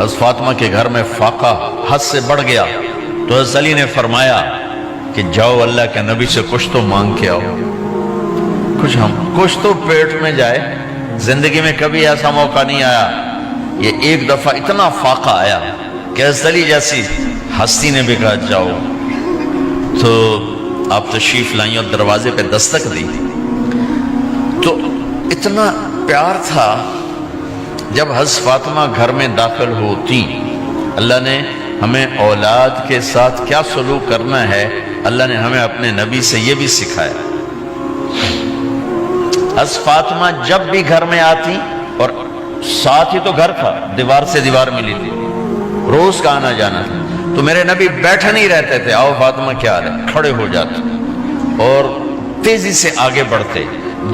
حضرت فاطمہ کے گھر میں فاقہ حد سے بڑھ گیا تو حضرت علی نے فرمایا کہ جاؤ اللہ کے نبی سے کچھ تو مانگ کے آؤ، کچھ تو پیٹ میں جائے۔ زندگی میں کبھی ایسا موقع نہیں آیا، یہ ایک دفعہ اتنا فاقہ آیا کہ حضرت علی جیسی ہستی نے بھی کہا جاؤ، تو آپ تشریف لائیں اور دروازے پہ دستک دی تو اتنا پیار تھا۔ جب حضرت فاطمہ گھر میں داخل ہوتی، اللہ نے ہمیں اولاد کے ساتھ کیا سلوک کرنا ہے، اللہ نے ہمیں اپنے نبی سے یہ بھی سکھایا۔ حضرت فاطمہ جب بھی گھر میں آتی، اور ساتھ ہی تو گھر تھا، دیوار سے دیوار ملی تھی، روز کا آنا جانا تھا، تو میرے نبی بیٹھے نہیں رہتے تھے، آؤ فاطمہ کیا حال ہے، کھڑے ہو جاتے اور تیزی سے آگے بڑھتے،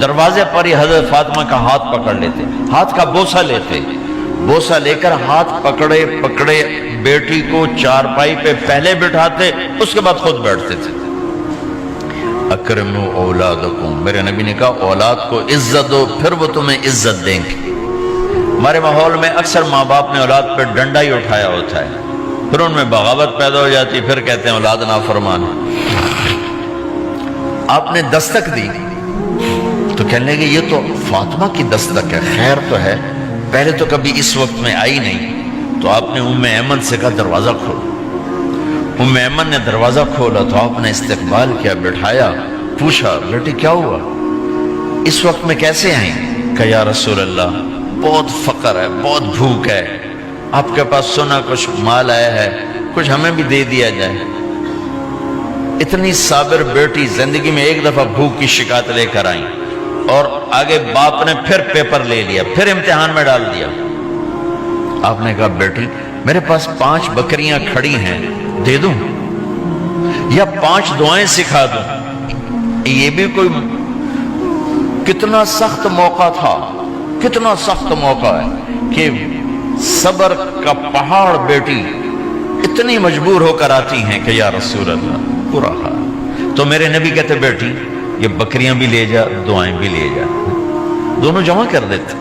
دروازے پر ہی حضرت فاطمہ کا ہاتھ پکڑ لیتے، ہاتھ کا بوسہ لیتے، بوسہ لے کر ہاتھ پکڑے پکڑے بیٹی کو چارپائی پہ پہلے بٹھاتے، اس کے بعد خود بیٹھتے تھے۔ اکرموا اولادکم، میرے نبی نے کہا اولاد کو عزت دو، پھر وہ تمہیں عزت دیں گے۔ ہمارے ماحول میں اکثر ماں باپ نے اولاد پہ ڈنڈا ہی اٹھایا ہوتا ہے، پھر ان میں بغاوت پیدا ہو جاتی، پھر کہتے ہیں اولاد نافرمان ہے۔ آپ نے دستک دی تو کہنے لگے یہ تو فاطمہ کی دستک ہے، خیر تو ہے، پہلے تو کبھی اس وقت میں آئی نہیں، تو آپ نے ام ایمن سے کہا دروازہ کھولو۔ ام ایمن نے دروازہ کھولا تو آپ نے استقبال کیا، بٹھایا، پوچھا بیٹی کیا ہوا، اس وقت میں کیسے آئیں؟ کہا یا رسول اللہ بہت فقر ہے، بہت بھوک ہے، آپ کے پاس سنا کچھ مال آیا ہے، کچھ ہمیں بھی دے دیا جائے۔ اتنی صابر بیٹی زندگی میں ایک دفعہ بھوک کی شکایت لے کر آئیں، اور آگے باپ نے پھر پیپر لے لیا، پھر امتحان میں ڈال دیا۔ آپ نے کہا بیٹی میرے پاس 5 بکریاں کھڑی ہیں، دے دوں یا 5 دعائیں سکھا دوں؟ یہ بھی کوئی کتنا سخت موقع تھا، کتنا سخت موقع ہے کہ صبر کا پہاڑ بیٹی اتنی مجبور ہو کر آتی ہیں کہ یا رسول اللہ برا حال۔ تو میرے نبی کہتے بیٹی یہ بکریاں بھی لے جا، دعائیں بھی لے جا، دونوں جمع کر دیتے،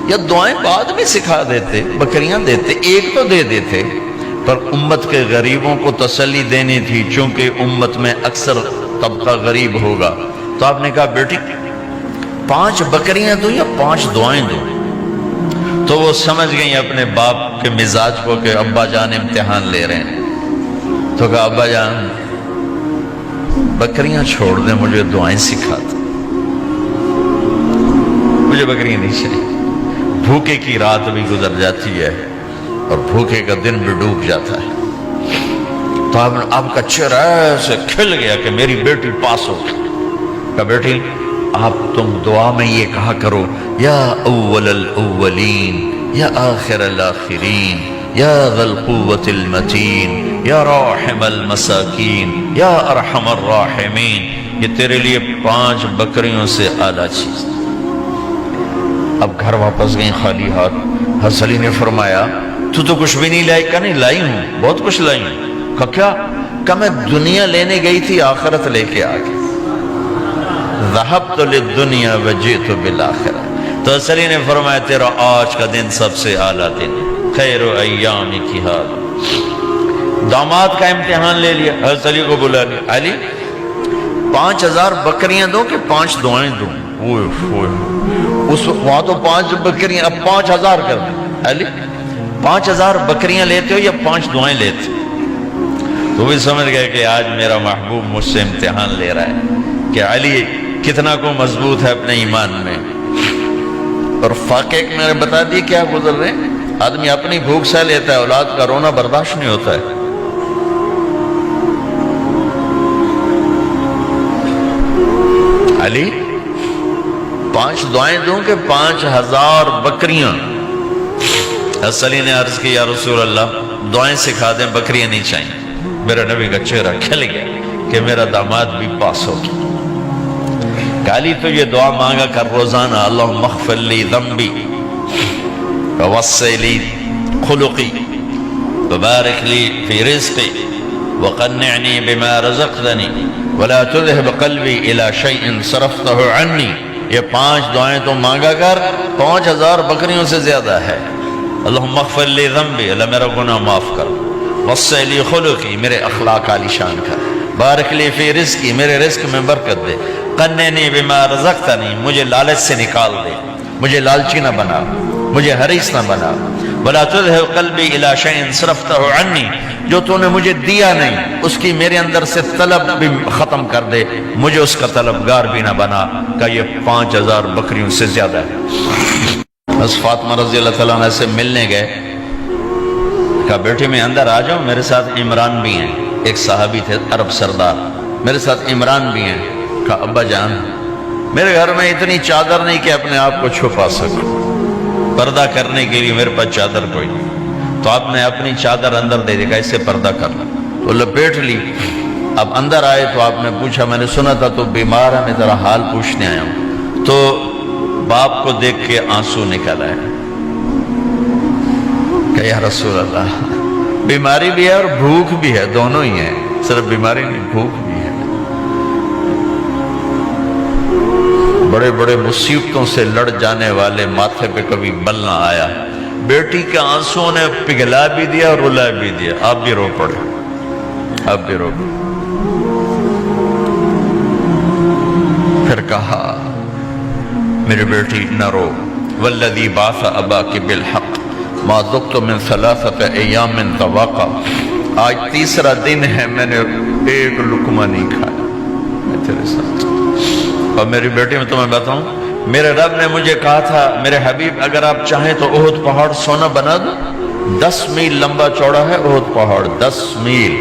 یا دعائیں بعد میں سکھا دیتے، بکریاں دیتے، ایک تو دے دیتے، پر امت کے غریبوں کو تسلی دینی تھی، چونکہ امت میں اکثر طبقہ غریب ہوگا، تو آپ نے کہا بیٹی 5 بکریاں دوں یا 5 دعائیں دوں؟ تو وہ سمجھ گئیں اپنے باپ کے مزاج کو کہ ابا جان امتحان لے رہے ہیں، تو کہا ابا جان بکریاں چھوڑ دیں، مجھے دعائیں سکھا دیں، مجھے بکریاں نہیں چاہیے، بھوکے کی رات بھی گزر جاتی ہے اور بھوکے کا دن بھی ڈوب جاتا ہے۔ تو آپ کا چہرہ ایسے کھل گیا کہ میری بیٹی پاس ہو گئی۔ کہا بیٹی آپ تم دعا میں یہ کہا کرو یا اول الاولین یا آخر الاخرین یا ذا القوة المتین یا راحم المساکین یا ارحم الراحمین، یہ تیرے لیے 5 بکریوں سے اعلیٰ چیز۔ اب گھر واپس گئیں خالی ہاتھ۔ حضرت علی نے فرمایا تو کچھ بھی نہیں لائی؟ کہا نہیں لائی ہوں، بہت کچھ لائی ہوں۔ کہا کیا؟ کہا میں دنیا لینے گئی تھی، آخرت لے کے آ گئی۔ ذہبت للدنیا وجئت بالآخرہ۔ تو حضرت علی نے فرمایا تیرا آج کا دن سب سے اعلیٰ دن، خیر ایام کی حال۔ داماد کا امتحان لے لیا، حضرت علی کو بلا لیا، علی 5000 بکریاں دوں کہ 5 دعائیں دوں؟ اس وہاں تو 5 بکریاں، اب 5000 کر دیں۔ علی 5000 بکریاں لیتے ہو یا 5 دعائیں لیتے ہو؟ تو بھی سمجھ گئے کہ آج میرا محبوب مجھ سے امتحان لے رہا ہے کہ علی کتنا کو مضبوط ہے اپنے ایمان میں۔ اور فاقے میں نے بتا دی کیا گزر رہے ہیں، آدمی اپنی بھوک سہ لیتا ہے، اولاد کا رونا برداشت نہیں ہوتا ہے۔ علی 5 دعائیں دوں کہ 5000 بکریاں؟ حضرت علی نے عرض کی یا رسول اللہ دعائیں سکھا دیں، بکریاں نہیں چاہیے۔ میرا نبی کا چہرہ کھل گیا کہ میرا داماد بھی پاس ہو گیا۔ علی تو یہ دعا مانگا کر روزانہ، اللہم اغفر لی ذنبی ووسع لی خلقی وبارک لی فی رزقی وقنعنی بما رزقتنی ولا تذهب قلبی الی شیء صرفتہ عنی۔ یہ 5 دعائیں تو مانگا کر، 5000 بکریوں سے زیادہ ہے۔ اللہم اغفر لی ذنبی، اللہ میرا گناہ معاف کر، وسع لی خلقی، میرے اخلاق عالی شان کر، بارک لی فی رزقی، میرے رزق میں برکت دے، قننی بما رزقتنی، مجھے لالچ سے نکال دے، مجھے لالچی نہ بنا، مجھے حریص نہ بنا، ولا تذهب قلبی الی شیء صرفتہ عنی، جو تو نے مجھے دیا نہیں اس کی میرے اندر سے طلب بھی ختم کر دے، مجھے اس کا طلبگار بھی نہ بنا، کہ یہ 5000 بکریوں سے زیادہ ہے۔ بس فاطمہ رضی اللہ تعالیٰ عنہ سے ملنے گئے، کہا بیٹی میں اندر آ جاؤں، میرے ساتھ عمران بھی ہیں، ایک صحابی تھے عرب سردار، میرے ساتھ عمران بھی ہیں۔ کہا ابا جان میرے گھر میں اتنی چادر نہیں کہ اپنے آپ کو چھپا سکوں، پردہ کرنے کے لیے میرے پاس چادر کوئی نہیں، تو آپ نے اپنی چادر اندر دے دی، کہا اس سے پردہ کرنا، تو لپیٹ لی۔ اب اندر آئے تو آپ نے پوچھا میں نے سنا تھا تو بیمار ہے، میں ذرا حال پوچھنے آیا ہوں، تو باپ کو دیکھ کے آنسو نکل آئے کہ یا رسول اللہ بیماری بھی ہے اور بھوک بھی ہے، دونوں ہی ہیں، صرف بیماری نہیں بھوک بھی ہے، بڑے بڑے مصیبتوں سے لڑ جانے والے ماتھے پہ کبھی بل نہ آیا، بیٹی کے آنسوں نے پگھلا بھی دیا اور رلا بھی دیا، آپ بھی رو پڑے، آپ بھی رو پڑے۔ پھر کہا میری بیٹی نہ رو، والذی بعث اباک بالحق ما ذقت من 3 ایام طواقا، آج تیسرا دن ہے میں نے ایک لقمہ نہیں کھایا میں تیرے ساتھ۔ اور میری بیٹی میں تمہیں بتاؤں، میرے رب نے مجھے کہا تھا میرے حبیب اگر آپ چاہیں تو احد پہاڑ سونا بنا دو، 10 میل لمبا چوڑا ہے احد پہاڑ، 10 میل،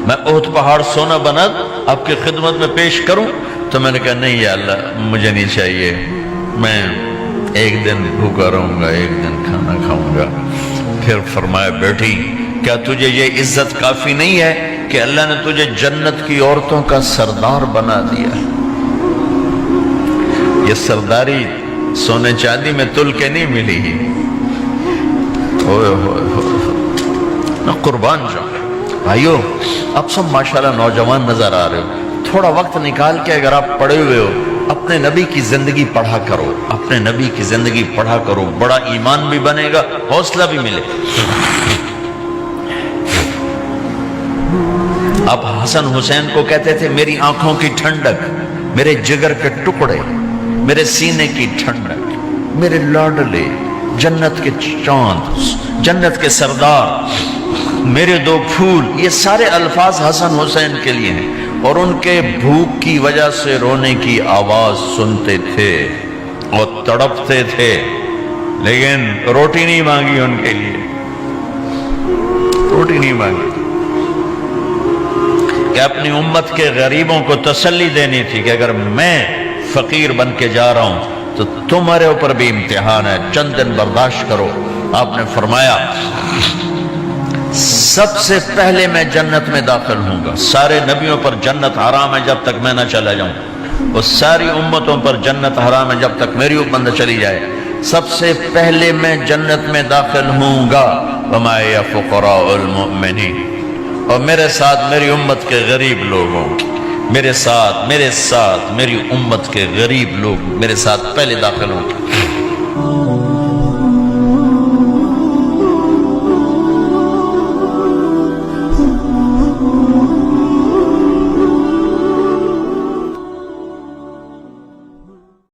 میں احد پہاڑ سونا بنا دوں آپ کی خدمت میں پیش کروں؟ تو میں نے کہا نہیں یا اللہ مجھے نہیں چاہیے، میں ایک دن بھوکا رہوں گا، ایک دن کھانا کھاؤں گا۔ پھر فرمایا بیٹی کیا تجھے یہ عزت کافی نہیں ہے کہ اللہ نے تجھے جنت کی عورتوں کا سردار بنا دیا؟ یہ سرداری سونے چاندی میں تل کے نہیں ملی ہی، اوئے ہوئے ہوئے، قربان جاؤں۔ بھائیو اب سب ماشاءاللہ نوجوان نظر آ رہے ہو، تھوڑا وقت نکال کے اگر آپ پڑھے ہوئے ہو اپنے نبی کی زندگی پڑھا کرو، اپنے نبی کی زندگی پڑھا کرو، بڑا ایمان بھی بنے گا، حوصلہ بھی ملے۔ آپ حسن حسین کو کہتے تھے میری آنکھوں کی ٹھنڈک، میرے جگر کے ٹکڑے، میرے سینے کی ٹھنڈک، میرے لاڈلے، جنت کے چاند، جنت کے سردار، میرے 2 پھول، یہ سارے الفاظ حسن حسین کے لیے ہیں، اور ان کے بھوک کی وجہ سے رونے کی آواز سنتے تھے اور تڑپتے تھے، لیکن روٹی نہیں مانگی ان کے لیے، روٹی نہیں مانگی، کہ اپنی امت کے غریبوں کو تسلی دینی تھی کہ اگر میں فقیر بن کے جا رہا ہوں تو تمہارے اوپر بھی امتحان ہے، چند دن برداشت کرو۔ آپ نے فرمایا سب سے پہلے میں جنت میں داخل ہوں گا، سارے نبیوں پر جنت حرام ہے جب تک میں نہ چلا جاؤں، اور ساری امتوں پر جنت حرام ہے جب تک میری امت نہ چلی جائے، سب سے پہلے میں جنت میں داخل ہوں گا، وما یا فقراء المؤمنین، اور میرے ساتھ میری امت کے غریب لوگوں، میرے ساتھ میری امت کے غریب لوگ میرے ساتھ پہلے داخل ہوں گے۔